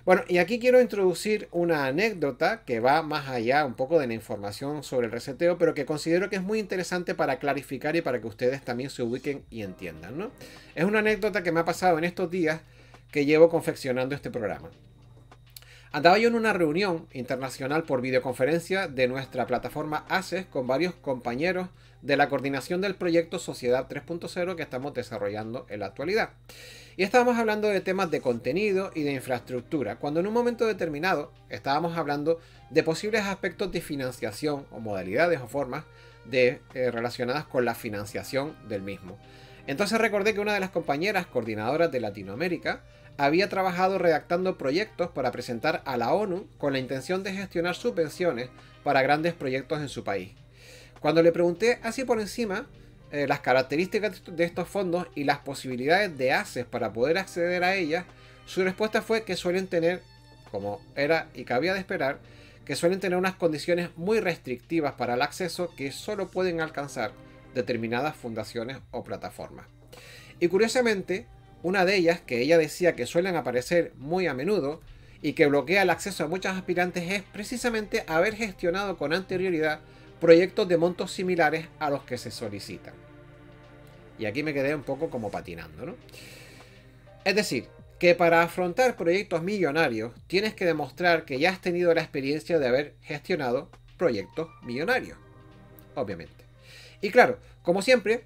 Bueno, y aquí quiero introducir una anécdota que va más allá un poco de la información sobre el reseteo, pero que considero que es muy interesante para clarificar y para que ustedes también se ubiquen y entiendan, ¿no? Es una anécdota que me ha pasado en estos días que llevo confeccionando este programa. Andaba yo en una reunión internacional por videoconferencia de nuestra plataforma ACES con varios compañeros de la coordinación del proyecto Sociedad 3.0 que estamos desarrollando en la actualidad. Y estábamos hablando de temas de contenido y de infraestructura, cuando en un momento determinado estábamos hablando de posibles aspectos de financiación o modalidades o formas relacionadas con la financiación del mismo. Entonces recordé que una de las compañeras coordinadoras de Latinoamérica había trabajado redactando proyectos para presentar a la ONU con la intención de gestionar subvenciones para grandes proyectos en su país. Cuando le pregunté así por encima las características de estos fondos y las posibilidades de ACES para poder acceder a ellas, su respuesta fue que suelen tener, como era y cabía de esperar, que suelen tener unas condiciones muy restrictivas para el acceso que solo pueden alcanzar determinadas fundaciones o plataformas. Y curiosamente, una de ellas, que ella decía que suelen aparecer muy a menudo y que bloquea el acceso a muchos aspirantes, es precisamente haber gestionado con anterioridad proyectos de montos similares a los que se solicitan. Y aquí me quedé un poco como patinando, ¿no? Es decir, que para afrontar proyectos millonarios tienes que demostrar que ya has tenido la experiencia de haber gestionado proyectos millonarios, obviamente. Y claro, como siempre,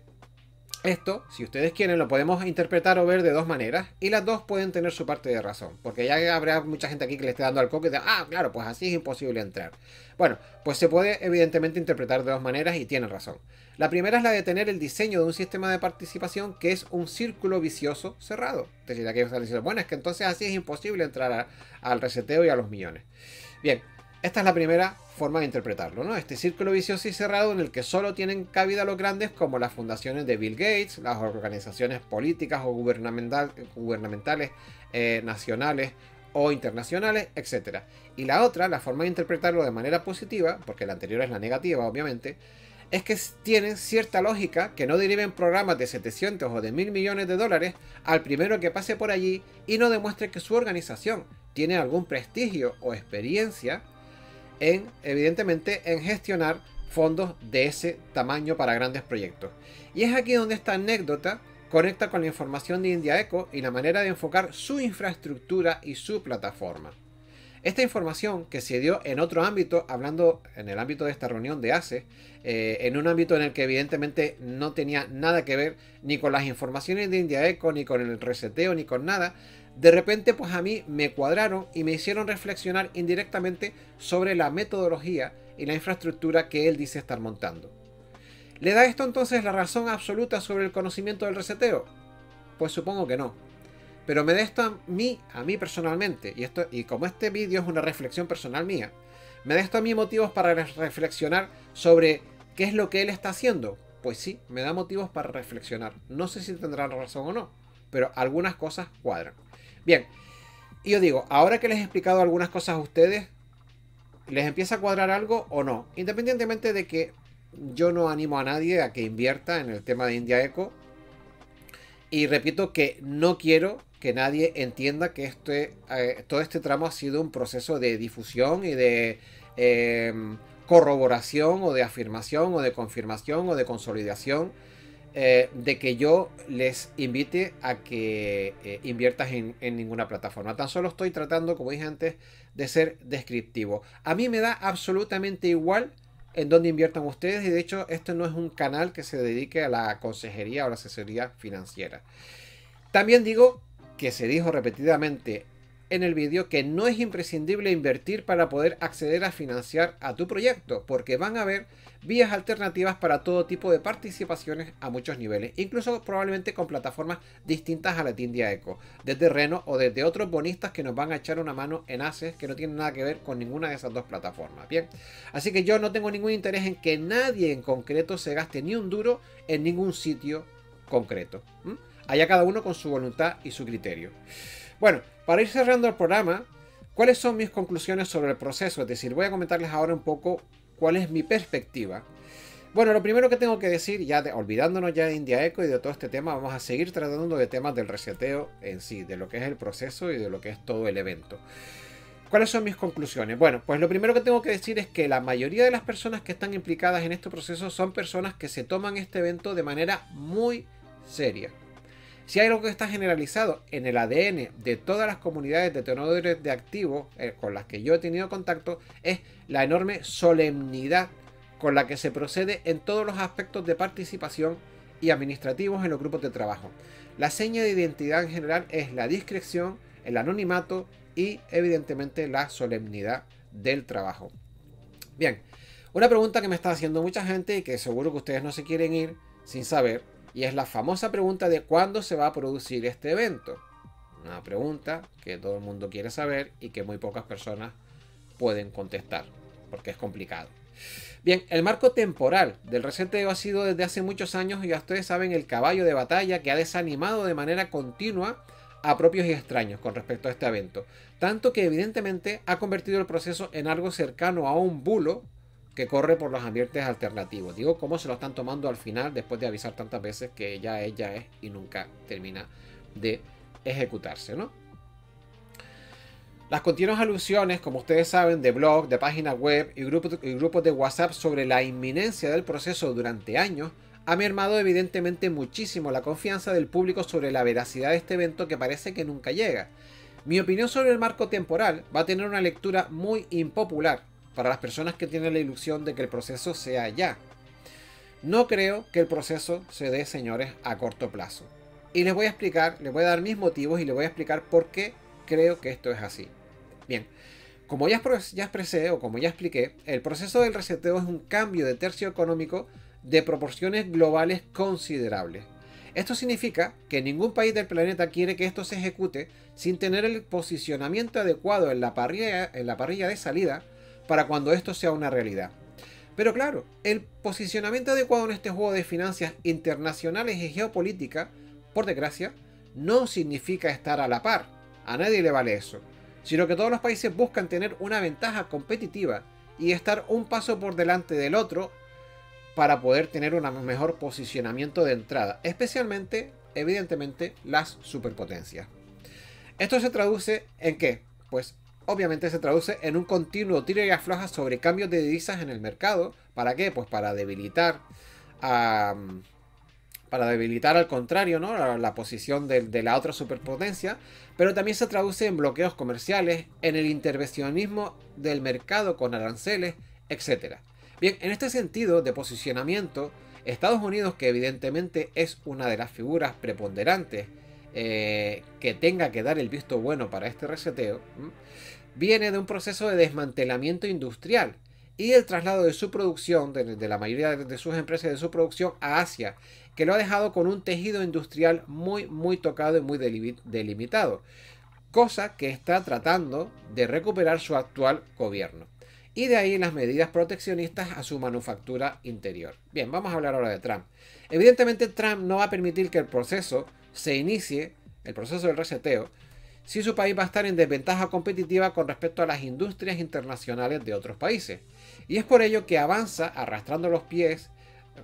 esto, si ustedes quieren, lo podemos interpretar o ver de dos maneras, y las dos pueden tener su parte de razón, porque ya habrá mucha gente aquí que le esté dando al coco y diga, ah, claro, pues así es imposible entrar. Bueno, pues se puede evidentemente interpretar de dos maneras y tienen razón. La primera es la de tener el diseño de un sistema de participación que es un círculo vicioso cerrado. Es decir, aquí están diciendo, bueno, es que entonces así es imposible entrar al reseteo y a los millones. Bien, esta es la primera forma de interpretarlo, ¿no? Este círculo vicioso y cerrado en el que solo tienen cabida los grandes como las fundaciones de Bill Gates, las organizaciones políticas o gubernamentales, nacionales o internacionales, etc. Y la otra, la forma de interpretarlo de manera positiva, porque la anterior es la negativa, obviamente, es que tienen cierta lógica que no deriven programas de 700 o de 1000 millones de dólares al primero que pase por allí y no demuestre que su organización tiene algún prestigio o experiencia evidentemente, en gestionar fondos de ese tamaño para grandes proyectos. Y es aquí donde esta anécdota conecta con la información de IndiaEco y la manera de enfocar su infraestructura y su plataforma. Esta información que se dio en otro ámbito, hablando en el ámbito de esta reunión de ACE, en un ámbito en el que evidentemente no tenía nada que ver ni con las informaciones de IndiaEco, ni con el reseteo, ni con nada, de repente pues a mí me cuadraron y me hicieron reflexionar indirectamente sobre la metodología y la infraestructura que él dice estar montando. ¿Le da esto entonces la razón absoluta sobre el conocimiento del reseteo? Pues supongo que no. Pero me da esto a mí personalmente, y como este vídeo es una reflexión personal mía, me da esto a mí motivos para reflexionar sobre qué es lo que él está haciendo. Pues sí, me da motivos para reflexionar. No sé si tendrá razón o no, pero algunas cosas cuadran. Bien, y yo digo, ahora que les he explicado algunas cosas a ustedes, ¿les empieza a cuadrar algo o no? Independientemente de que yo no animo a nadie a que invierta en el tema de IndiaEco. Y repito que no quiero que nadie entienda que todo este tramo ha sido un proceso de difusión y de corroboración o de afirmación o de confirmación o de consolidación de que yo les invite a que inviertas en ninguna plataforma. Tan solo estoy tratando, como dije antes, de ser descriptivo. A mí me da absolutamente igual en dónde inviertan ustedes, y de hecho este no es un canal que se dedique a la consejería o la asesoría financiera. También digo que se dijo repetidamente en el vídeo que no es imprescindible invertir para poder acceder a financiar a tu proyecto, porque van a haber vías alternativas para todo tipo de participaciones a muchos niveles, incluso probablemente con plataformas distintas a la de IndiaEco, desde Reno o desde otros bonistas que nos van a echar una mano en ACES que no tienen nada que ver con ninguna de esas dos plataformas. Bien, así que yo no tengo ningún interés en que nadie en concreto se gaste ni un duro en ningún sitio concreto. Allá cada uno con su voluntad y su criterio. Bueno, para ir cerrando el programa, ¿cuáles son mis conclusiones sobre el proceso? Es decir, voy a comentarles ahora un poco cuál es mi perspectiva. Bueno, lo primero que tengo que decir, olvidándonos ya de India Eco y de todo este tema, vamos a seguir tratando de temas del reseteo en sí, de lo que es el proceso y de lo que es todo el evento. ¿Cuáles son mis conclusiones? Bueno, pues lo primero que tengo que decir es que la mayoría de las personas que están implicadas en este proceso son personas que se toman este evento de manera muy seria. Si hay algo que está generalizado en el ADN de todas las comunidades de tenedores de activos con las que yo he tenido contacto, es la enorme solemnidad con la que se procede en todos los aspectos de participación y administrativos en los grupos de trabajo. La seña de identidad en general es la discreción, el anonimato y evidentemente la solemnidad del trabajo. Bien, una pregunta que me está haciendo mucha gente y que seguro que ustedes no se quieren ir sin saber, y es la famosa pregunta de cuándo se va a producir este evento. Una pregunta que todo el mundo quiere saber y que muy pocas personas pueden contestar, porque es complicado. Bien, el marco temporal del reseteo ha sido desde hace muchos años, y ya ustedes saben, el caballo de batalla que ha desanimado de manera continua a propios y extraños con respecto a este evento. Tanto que evidentemente ha convertido el proceso en algo cercano a un bulo que corre por los ambientes alternativos. Digo, cómo se lo están tomando al final después de avisar tantas veces que ya es y nunca termina de ejecutarse, ¿no? Las continuas alusiones, como ustedes saben, de blogs, de páginas web y grupos de WhatsApp sobre la inminencia del proceso durante años ha mermado evidentemente muchísimo la confianza del público sobre la veracidad de este evento que parece que nunca llega. Mi opinión sobre el marco temporal va a tener una lectura muy impopular para las personas que tienen la ilusión de que el proceso sea ya. No creo que el proceso se dé, señores, a corto plazo. Y les voy a explicar, les voy a dar mis motivos y les voy a explicar por qué creo que esto es así. Bien, como ya expresé o como ya expliqué, el proceso del reseteo es un cambio de tercio económico de proporciones globales considerables. Esto significa que ningún país del planeta quiere que esto se ejecute sin tener el posicionamiento adecuado en la parrilla de salida para cuando esto sea una realidad. Pero claro, el posicionamiento adecuado en este juego de finanzas internacionales y geopolítica, por desgracia, no significa estar a la par. A nadie le vale eso, sino que todos los países buscan tener una ventaja competitiva y estar un paso por delante del otro para poder tener un mejor posicionamiento de entrada, especialmente, evidentemente, las superpotencias. ¿Esto se traduce en qué? Pues obviamente se traduce en un continuo tiro y afloja sobre cambios de divisas en el mercado. ¿Para qué? Pues para debilitar al contrario, ¿no? La posición de la otra superpotencia, pero también se traduce en bloqueos comerciales, en el intervencionismo del mercado con aranceles, etc. Bien, en este sentido de posicionamiento, Estados Unidos, que evidentemente es una de las figuras preponderantes que tenga que dar el visto bueno para este reseteo, viene de un proceso de desmantelamiento industrial y el traslado de su producción, de la mayoría de sus empresas de su producción a Asia, que lo ha dejado con un tejido industrial muy tocado y muy delimitado, cosa que está tratando de recuperar su actual gobierno. Y de ahí las medidas proteccionistas a su manufactura interior. Bien, vamos a hablar ahora de Trump. Evidentemente Trump no va a permitir que el proceso se inicie, el proceso del reseteo, si su país va a estar en desventaja competitiva con respecto a las industrias internacionales de otros países. Y es por ello que avanza arrastrando los pies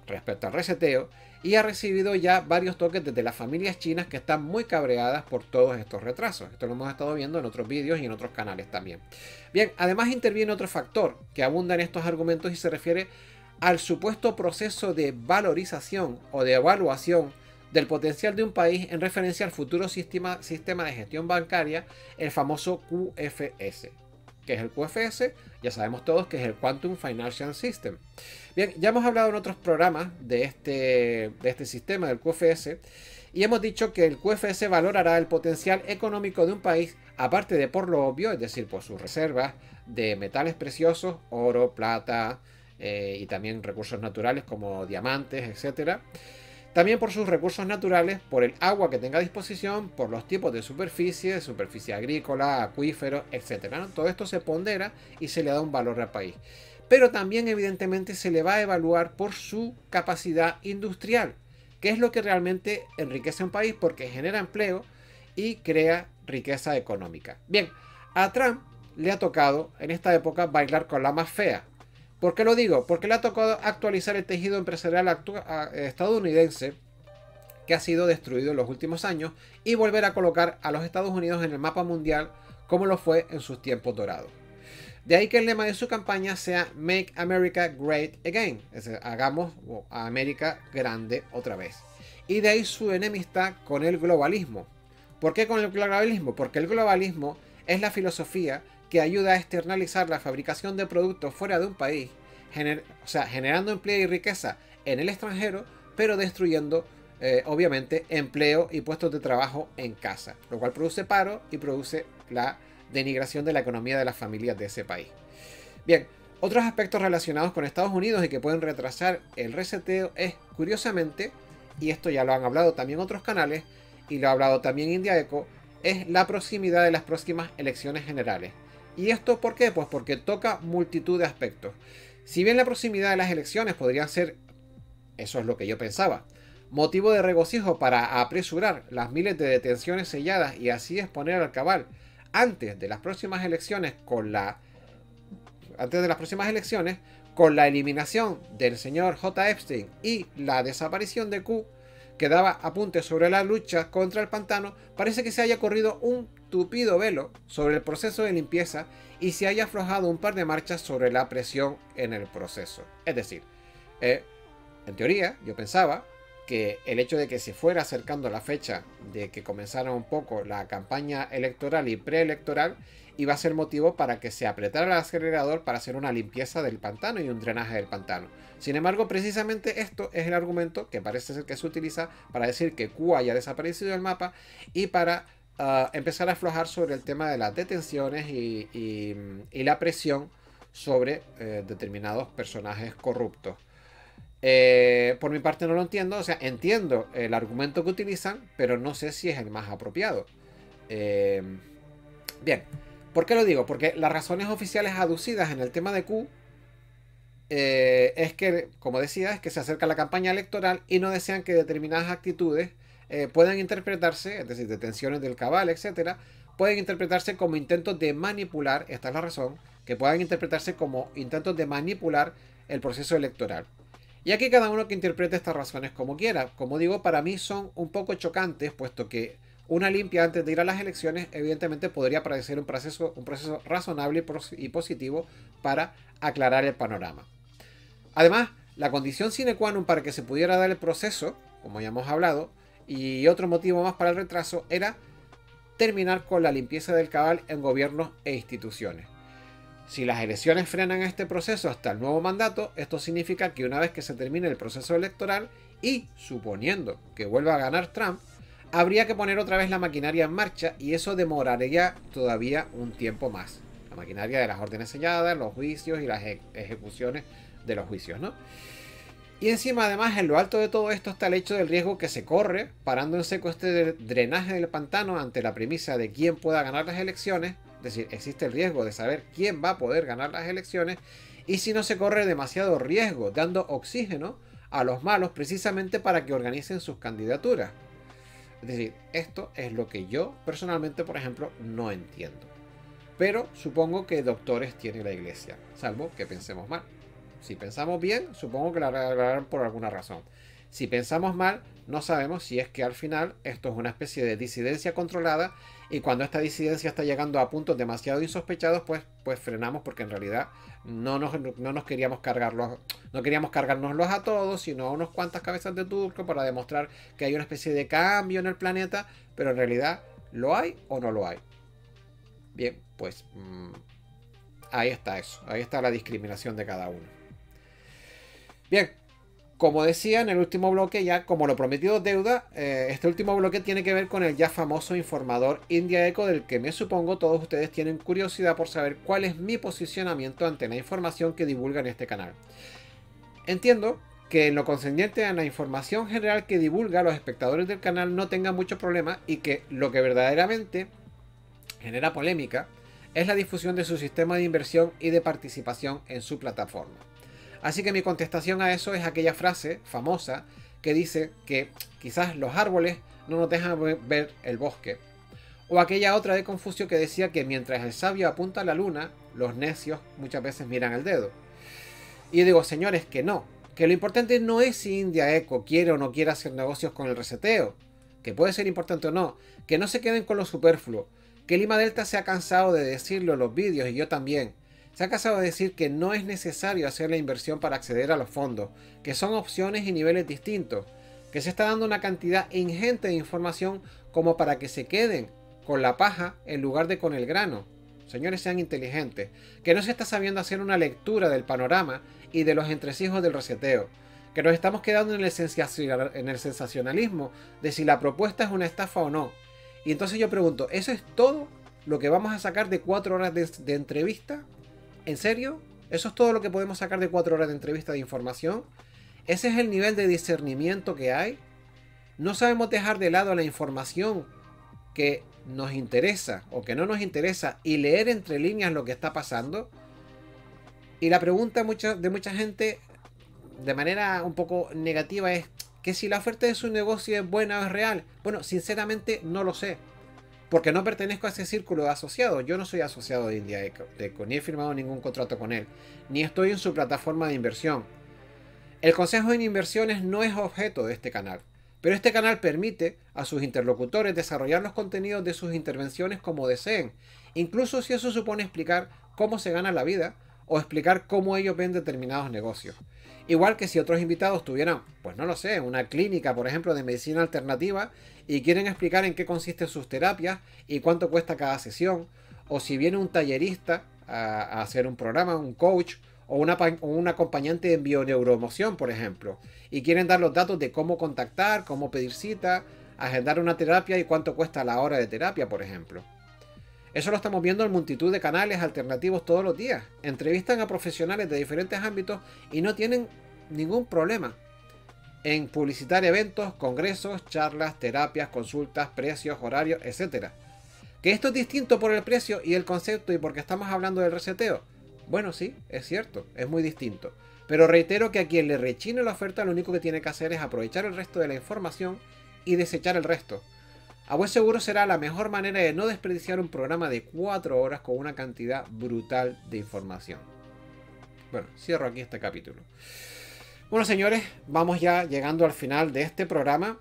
respecto al reseteo y ha recibido ya varios toques desde las familias chinas que están muy cabreadas por todos estos retrasos. Esto lo hemos estado viendo en otros vídeos y en otros canales también. Bien, además interviene otro factor que abunda en estos argumentos y se refiere al supuesto proceso de valorización o de evaluación del potencial de un país en referencia al futuro sistema de gestión bancaria, el famoso QFS. ¿Qué es el QFS? Ya sabemos todos que es el Quantum Financial System. Bien, ya hemos hablado en otros programas de este sistema del QFS y hemos dicho que el QFS valorará el potencial económico de un país, aparte de por lo obvio, es decir, por sus reservas de metales preciosos, oro, plata y también recursos naturales como diamantes, etcétera. También por sus recursos naturales, por el agua que tenga a disposición, por los tipos de superficie agrícola, acuíferos, etc. ¿no? Todo esto se pondera y se le da un valor al país. Pero también evidentemente se le va a evaluar por su capacidad industrial, que es lo que realmente enriquece a un país porque genera empleo y crea riqueza económica. Bien, a Trump le ha tocado en esta época bailar con la más fea, ¿Por qué lo digo? Porque le ha tocado actualizar el tejido empresarial estadounidense, que ha sido destruido en los últimos años, y volver a colocar a los Estados Unidos en el mapa mundial como lo fue en sus tiempos dorados. De ahí que el lema de su campaña sea Make America Great Again, es decir, hagamos a América grande otra vez. Y de ahí su enemistad con el globalismo. ¿Por qué con el globalismo? Porque el globalismo es la filosofía que ayuda a externalizar la fabricación de productos fuera de un país, generando empleo y riqueza en el extranjero, pero destruyendo obviamente empleo y puestos de trabajo en casa, lo cual produce paro y produce la denigración de la economía de las familias de ese país. Bien, otros aspectos relacionados con Estados Unidos y que pueden retrasar el reseteo es, curiosamente, y esto ya lo han hablado también otros canales y lo ha hablado también India Eco, es la proximidad de las próximas elecciones generales. ¿Y esto por qué? Pues porque toca multitud de aspectos. Si bien la proximidad de las elecciones podría ser, eso es lo que yo pensaba, motivo de regocijo para apresurar las miles de detenciones selladas y así exponer al cabal antes de las próximas elecciones con la eliminación del señor J. Epstein y la desaparición de Q, que daba apuntes sobre la lucha contra el pantano, parece que se haya corrido un tupido velo sobre el proceso de limpieza y se haya aflojado un par de marchas sobre la presión en el proceso. Es decir, en teoría, yo pensaba que el hecho de que se fuera acercando la fecha de que comenzara un poco la campaña electoral y preelectoral iba a ser motivo para que se apretara el acelerador para hacer una limpieza del pantano y un drenaje del pantano. Sin embargo, precisamente esto es el argumento que parece ser que se utiliza para decir que Cuba haya desaparecido del mapa y para empezar a aflojar sobre el tema de las detenciones y la presión sobre determinados personajes corruptos. Por mi parte no lo entiendo, o sea, entiendo el argumento que utilizan, pero no sé si es el más apropiado. Bien, ¿por qué lo digo? Porque las razones oficiales aducidas en el tema de Q es que, como decía, es que se acerca la campaña electoral y no desean que determinadas actitudes puedan interpretarse, es decir, detenciones del cabal, etcétera, pueden interpretarse como intentos de manipular, esta es la razón, que puedan interpretarse como intentos de manipular el proceso electoral. Y aquí cada uno que interprete estas razones como quiera. Como digo, para mí son un poco chocantes, puesto que una limpia antes de ir a las elecciones evidentemente podría parecer un proceso razonable y positivo para aclarar el panorama. Además, la condición sine qua non para que se pudiera dar el proceso, como ya hemos hablado, y otro motivo más para el retraso, era terminar con la limpieza del cabal en gobiernos e instituciones. Si las elecciones frenan este proceso hasta el nuevo mandato, esto significa que una vez que se termine el proceso electoral y suponiendo que vuelva a ganar Trump, habría que poner otra vez la maquinaria en marcha y eso demoraría todavía un tiempo más. La maquinaria de las órdenes selladas, los juicios y las ejecuciones de los juicios, ¿no? Y encima, además, en lo alto de todo esto está el hecho del riesgo que se corre parando en seco este drenaje del pantano ante la premisa de quién pueda ganar las elecciones. Es decir, existe el riesgo de saber quién va a poder ganar las elecciones y si no se corre demasiado riesgo, dando oxígeno a los malos precisamente para que organicen sus candidaturas. Es decir, esto es lo que yo personalmente, por ejemplo, no entiendo. Pero supongo que doctores tiene la iglesia, salvo que pensemos mal. Si pensamos bien, supongo que la arreglarán por alguna razón. Si pensamos mal, no sabemos si es que al final esto es una especie de disidencia controlada y cuando esta disidencia está llegando a puntos demasiado insospechados, pues frenamos porque en realidad no nos queríamos cargarlos, no queríamos cargárnoslos a todos, sino a unos cuantas cabezas de turco para demostrar que hay una especie de cambio en el planeta, pero en realidad ¿lo hay o no lo hay? Bien, pues ahí está eso, ahí está la discriminación de cada uno. Bien, como decía en el último bloque, ya como lo prometido deuda, este último bloque tiene que ver con el ya famoso informador India Eco, del que me supongo todos ustedes tienen curiosidad por saber cuál es mi posicionamiento ante la información que divulga en este canal. Entiendo que en lo concerniente a la información general que divulga, los espectadores del canal no tengan mucho problema y que lo que verdaderamente genera polémica es la difusión de su sistema de inversión y de participación en su plataforma. Así que mi contestación a eso es aquella frase famosa que dice que quizás los árboles no nos dejan ver el bosque. O aquella otra de Confucio que decía que mientras el sabio apunta a la luna, los necios muchas veces miran el dedo. Y yo digo, señores, que no. Que lo importante no es si India Eco quiere o no quiere hacer negocios con el reseteo. Que puede ser importante o no. Que no se queden con lo superfluo. Que Lima Delta se ha cansado de decirlo en los vídeos, y yo también. Se ha cansado de decir que no es necesario hacer la inversión para acceder a los fondos. Que son opciones y niveles distintos. Que se está dando una cantidad ingente de información como para que se queden con la paja en lugar de con el grano. Señores, sean inteligentes. Que no se está sabiendo hacer una lectura del panorama y de los entresijos del reseteo. Que nos estamos quedando en el sensacionalismo de si la propuesta es una estafa o no. Y entonces yo pregunto, ¿eso es todo lo que vamos a sacar de 4 horas de entrevista? ¿En serio? ¿Eso es todo lo que podemos sacar de 4 horas de entrevista de información? ¿Ese es el nivel de discernimiento que hay? ¿No sabemos dejar de lado la información que nos interesa o que no nos interesa y leer entre líneas lo que está pasando? Y la pregunta de mucha gente, de manera un poco negativa, es que si la oferta de su negocio es buena o es real. Bueno, sinceramente no lo sé, porque no pertenezco a ese círculo de asociados. Yo no soy asociado de India Eco, ni he firmado ningún contrato con él, ni estoy en su plataforma de inversión. El consejo en inversiones no es objeto de este canal, pero este canal permite a sus interlocutores desarrollar los contenidos de sus intervenciones como deseen, incluso si eso supone explicar cómo se gana la vida o explicar cómo ellos ven determinados negocios. Igual que si otros invitados tuvieran, pues no lo sé, una clínica, por ejemplo, de medicina alternativa y quieren explicar en qué consisten sus terapias y cuánto cuesta cada sesión, o si viene un tallerista a hacer un programa, un coach, o un acompañante en bioneuroemoción, por ejemplo, y quieren dar los datos de cómo contactar, cómo pedir cita, agendar una terapia y cuánto cuesta la hora de terapia, por ejemplo. Eso lo estamos viendo en multitud de canales alternativos todos los días. Entrevistan a profesionales de diferentes ámbitos y no tienen ningún problema en publicitar eventos, congresos, charlas, terapias, consultas, precios, horarios, etc. ¿Que esto es distinto por el precio y el concepto y porque estamos hablando del reseteo? Bueno, sí, es cierto, es muy distinto. Pero reitero que a quien le rechine la oferta lo único que tiene que hacer es aprovechar el resto de la información y desechar el resto. A buen seguro será la mejor manera de no desperdiciar un programa de 4 horas con una cantidad brutal de información. Bueno, cierro aquí este capítulo. Bueno, señores, vamos ya llegando al final de este programa,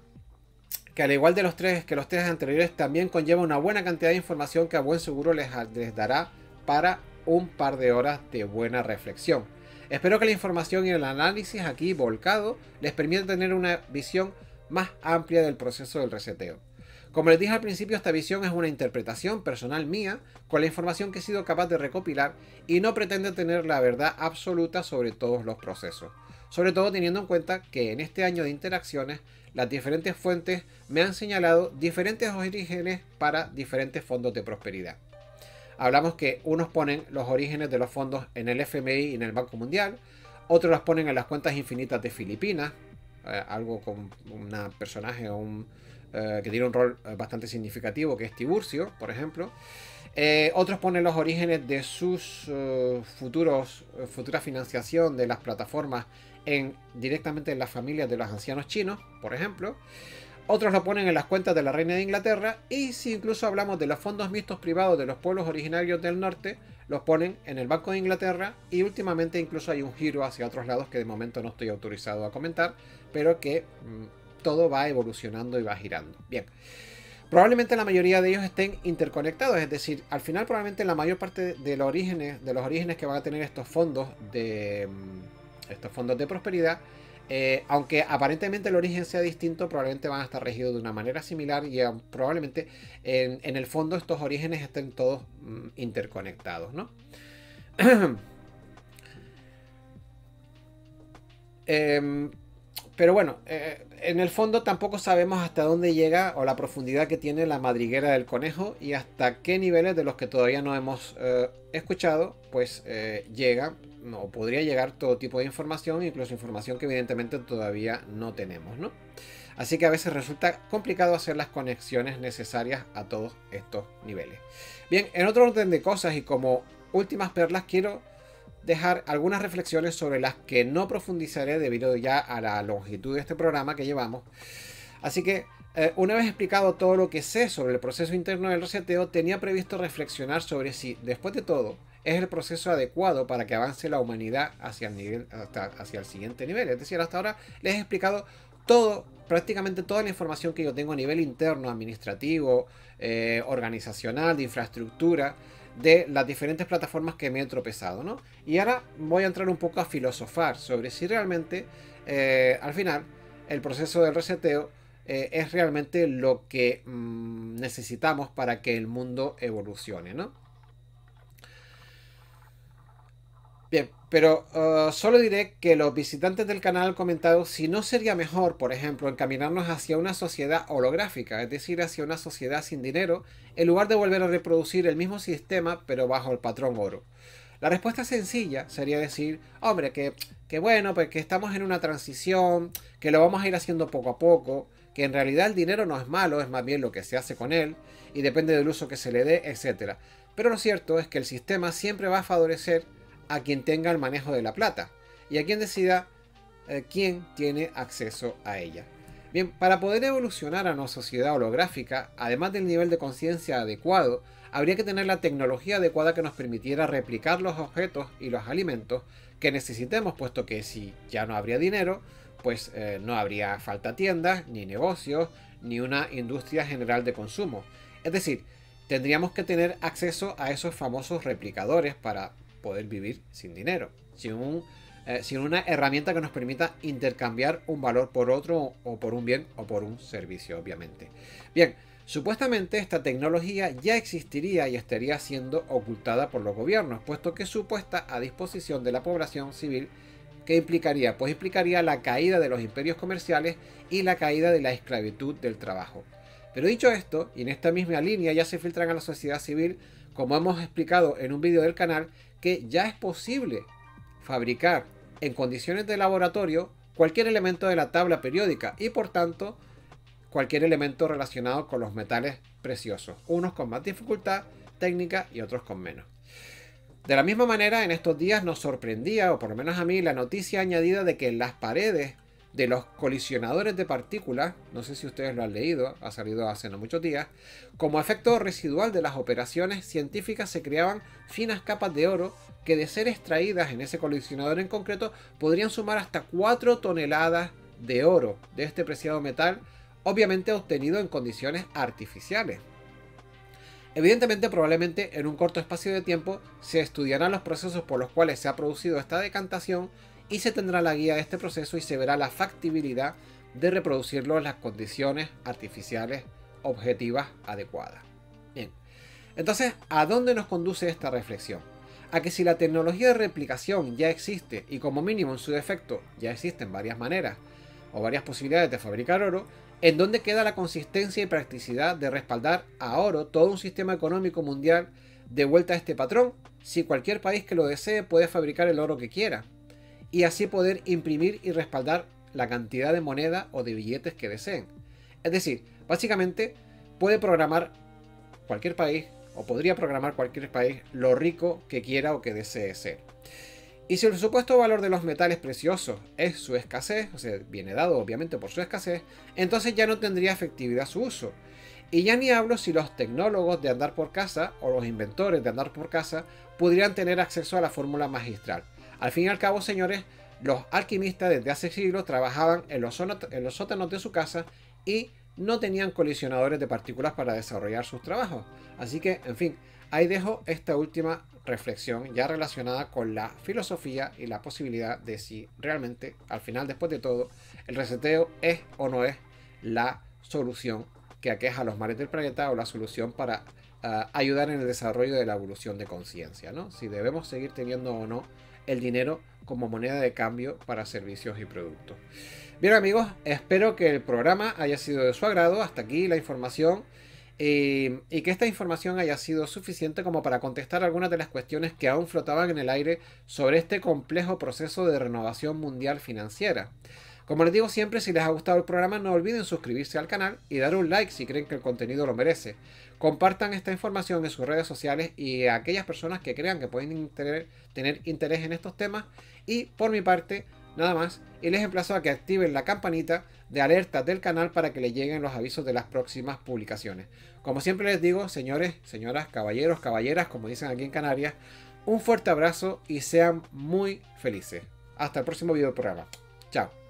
que al igual de los tres anteriores también conlleva una buena cantidad de información que a buen seguro les dará para un par de horas de buena reflexión. Espero que la información y el análisis aquí volcado les permita tener una visión más amplia del proceso del reseteo. Como les dije al principio, esta visión es una interpretación personal mía con la información que he sido capaz de recopilar y no pretende tener la verdad absoluta sobre todos los procesos. Sobre todo teniendo en cuenta que en este año de interacciones las diferentes fuentes me han señalado diferentes orígenes para diferentes fondos de prosperidad. Hablamos que unos ponen los orígenes de los fondos en el FMI y en el Banco Mundial, otros los ponen en las cuentas infinitas de Filipinas, algo con un personaje o que tiene un rol bastante significativo, que es Tiburcio, por ejemplo. Otros ponen los orígenes de sus futura financiación de las plataformas directamente en las familias de los ancianos chinos, por ejemplo. Otros lo ponen en las cuentas de la Reina de Inglaterra, y si incluso hablamos de los fondos mixtos privados de los pueblos originarios del norte, los ponen en el Banco de Inglaterra, y últimamente incluso hay un giro hacia otros lados que de momento no estoy autorizado a comentar, pero que todo va evolucionando y va girando. Bien, probablemente la mayoría de ellos estén interconectados, es decir, al final probablemente la mayor parte de los orígenes que van a tener estos fondos de prosperidad, aunque aparentemente el origen sea distinto, probablemente van a estar regidos de una manera similar, y probablemente en el fondo estos orígenes estén todos interconectados, ¿no? Pero bueno, en el fondo tampoco sabemos hasta dónde llega o la profundidad que tiene la madriguera del conejo y hasta qué niveles de los que todavía no hemos escuchado, pues llega o podría llegar todo tipo de información, incluso información que evidentemente todavía no tenemos, ¿no? Así que a veces resulta complicado hacer las conexiones necesarias a todos estos niveles. Bien, en otro orden de cosas y como últimas perlas, quiero dejar algunas reflexiones sobre las que no profundizaré debido ya a la longitud de este programa que llevamos. Así que una vez explicado todo lo que sé sobre el proceso interno del reseteo, tenía previsto reflexionar sobre si, después de todo, es el proceso adecuado para que avance la humanidad hacia el nivel, hacia el siguiente nivel. Es decir, hasta ahora les he explicado todo, prácticamente toda la información que yo tengo a nivel interno, administrativo, organizacional, de infraestructura, de las diferentes plataformas que me he tropezado, ¿no? Y ahora voy a entrar un poco a filosofar sobre si realmente, al final, el proceso del reseteo es realmente lo que necesitamos para que el mundo evolucione, ¿no? Bien, pero solo diré que los visitantes del canal han comentado si no sería mejor, por ejemplo, encaminarnos hacia una sociedad holográfica, es decir, hacia una sociedad sin dinero, en lugar de volver a reproducir el mismo sistema, pero bajo el patrón oro. La respuesta sencilla sería decir, hombre, que bueno, pues que estamos en una transición, que lo vamos a ir haciendo poco a poco, que en realidad el dinero no es malo, es más bien lo que se hace con él, y depende del uso que se le dé, etc. Pero lo cierto es que el sistema siempre va a favorecer a quien tenga el manejo de la plata y a quien decida quién tiene acceso a ella. Bien, para poder evolucionar a una sociedad holográfica, además del nivel de conciencia adecuado, habría que tener la tecnología adecuada que nos permitiera replicar los objetos y los alimentos que necesitemos, puesto que si ya no habría dinero, pues no habría falta tiendas, ni negocios, ni una industria general de consumo. Es decir, tendríamos que tener acceso a esos famosos replicadores para poder vivir sin dinero, sin una herramienta que nos permita intercambiar un valor por otro, o por un bien o por un servicio, obviamente. Bien, supuestamente esta tecnología ya existiría y estaría siendo ocultada por los gobiernos, puesto que su puesta a disposición de la población civil, ¿qué implicaría? Pues implicaría la caída de los imperios comerciales y la caída de la esclavitud del trabajo. Pero dicho esto, y en esta misma línea ya se filtran a la sociedad civil, como hemos explicado en un vídeo del canal, que ya es posible fabricar en condiciones de laboratorio cualquier elemento de la tabla periódica y por tanto cualquier elemento relacionado con los metales preciosos, unos con más dificultad técnica y otros con menos. De la misma manera, en estos días nos sorprendía, o por lo menos a mí, la noticia añadida de que en las paredes de los colisionadores de partículas, no sé si ustedes lo han leído, ha salido hace no muchos días, como efecto residual de las operaciones científicas se creaban finas capas de oro que, de ser extraídas en ese colisionador en concreto, podrían sumar hasta 4 toneladas de oro de este preciado metal, obviamente obtenido en condiciones artificiales. Evidentemente, probablemente en un corto espacio de tiempo se estudiarán los procesos por los cuales se ha producido esta decantación y se tendrá la guía de este proceso y se verá la factibilidad de reproducirlo en las condiciones artificiales objetivas adecuadas. Bien, entonces, ¿a dónde nos conduce esta reflexión? A que si la tecnología de replicación ya existe y como mínimo en su defecto ya existen varias maneras o varias posibilidades de fabricar oro, ¿en dónde queda la consistencia y practicidad de respaldar a oro todo un sistema económico mundial de vuelta a este patrón, si cualquier país que lo desee puede fabricar el oro que quiera y así poder imprimir y respaldar la cantidad de moneda o de billetes que deseen? Es decir, básicamente puede programar cualquier país, o podría programar cualquier país, lo rico que quiera o que desee ser. Y si el supuesto valor de los metales preciosos es su escasez, o sea, viene dado obviamente por su escasez, entonces ya no tendría efectividad su uso. Y ya ni hablo si los tecnólogos de andar por casa o los inventores de andar por casa podrían tener acceso a la fórmula magistral. Al fin y al cabo, señores, los alquimistas desde hace siglos trabajaban en los sótanos de su casa y no tenían colisionadores de partículas para desarrollar sus trabajos. Así que, en fin, ahí dejo esta última reflexión ya relacionada con la filosofía y la posibilidad de si realmente, al final, después de todo, el reseteo es o no es la solución que aqueja a los males del planeta o la solución para ayudar en el desarrollo de la evolución de conciencia, ¿no? Si debemos seguir teniendo o no el dinero como moneda de cambio para servicios y productos. Bien, amigos, espero que el programa haya sido de su agrado. Hasta aquí la información y que esta información haya sido suficiente como para contestar algunas de las cuestiones que aún flotaban en el aire sobre este complejo proceso de renovación mundial financiera. Como les digo siempre, si les ha gustado el programa, no olviden suscribirse al canal y dar un like si creen que el contenido lo merece. Compartan esta información en sus redes sociales y a aquellas personas que crean que pueden tener interés en estos temas. Y por mi parte, nada más, y les emplazo a que activen la campanita de alertas del canal para que les lleguen los avisos de las próximas publicaciones. Como siempre les digo, señores, señoras, caballeros, caballeras, como dicen aquí en Canarias, Un fuerte abrazo y sean muy felices. Hasta el próximo video programa. Chao.